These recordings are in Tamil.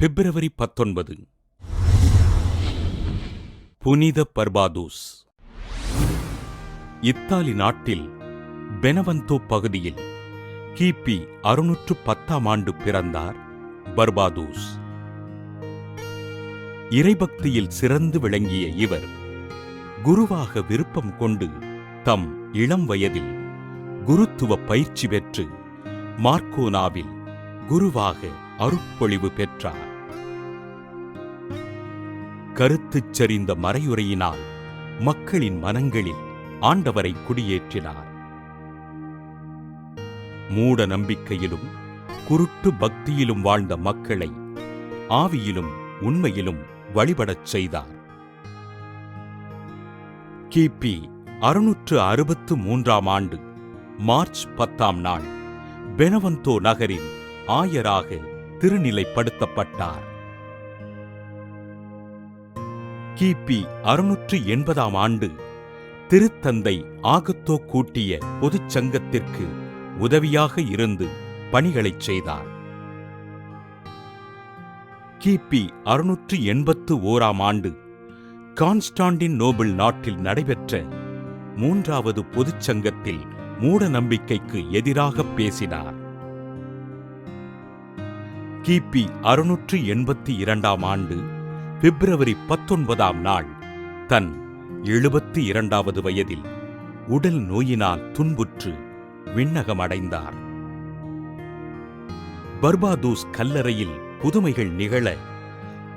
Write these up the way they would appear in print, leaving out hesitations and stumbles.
பிப்ரவரி 19 புனித பர்பாதூஸ். இத்தாலி நாட்டில் பெனவந்தோ பகுதியில் கிபி 610ஆம் ஆண்டு பிறந்தார் பர்பாதூஸ். இறைபக்தியில் சிறந்து விளங்கிய இவர் குருவாக விருப்பம் கொண்டு தம் இளம் வயதில் குருத்துவ பயிற்சி பெற்று மார்க்கோனாவில் குருவாக அருட்பொழிவு பெற்றார். கருத்துச் சரிந்த மறையுரையினால் மக்களின் மனங்களில் ஆண்டவரை குடியேற்றினார். மூட நம்பிக்கையிலும் குருட்டு பக்தியிலும் வாழ்ந்த மக்களை ஆவியிலும் உண்மையிலும் வழிபடச் செய்தார். கிபி 663ஆம் ஆண்டு மார்ச் 10ஆம் நாள் பெனவந்தோ நகரின் ஆயராக திருநிலைப்படுத்தப்பட்டார். கிபி 680ஆம் ஆண்டு திருத்தந்தை ஆகத்தோ கூட்டிய பொதுச் சங்கத்திற்கு உதவியாக இருந்து பணிகளைச் செய்தார். கிபி 681ஆம் ஆண்டு கான்ஸ்டாண்டின் நோபிள் நாட்டில் நடைபெற்ற 3வது பொதுச் சங்கத்தில் மூட நம்பிக்கைக்கு எதிராக பேசினார். கிபி 682ஆம் ஆண்டு பிப்ரவரி 19ஆம் நாள் தன் 72வது வயதில் உடல் நோயினால் துன்புற்று விண்ணகமடைந்தார். பர்பாதூஸ் கல்லறையில் புதுமைகள் நிகழ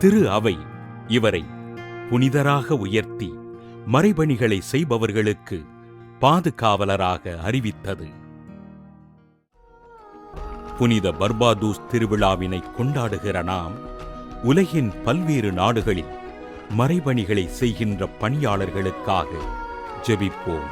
திரு அவை இவரை புனிதராக உயர்த்தி மறைபணிகளை செய்பவர்களுக்கு பாதுகாவலராக அறிவித்தது. புனித பர்பாதூஸ் திருவிழாவினை கொண்டாடுகிற நாம் உலகின் பல்வேறு நாடுகளில் மறைபணிகளை செய்கின்ற பணியாளர்களுக்காக ஜெபிப்போம்.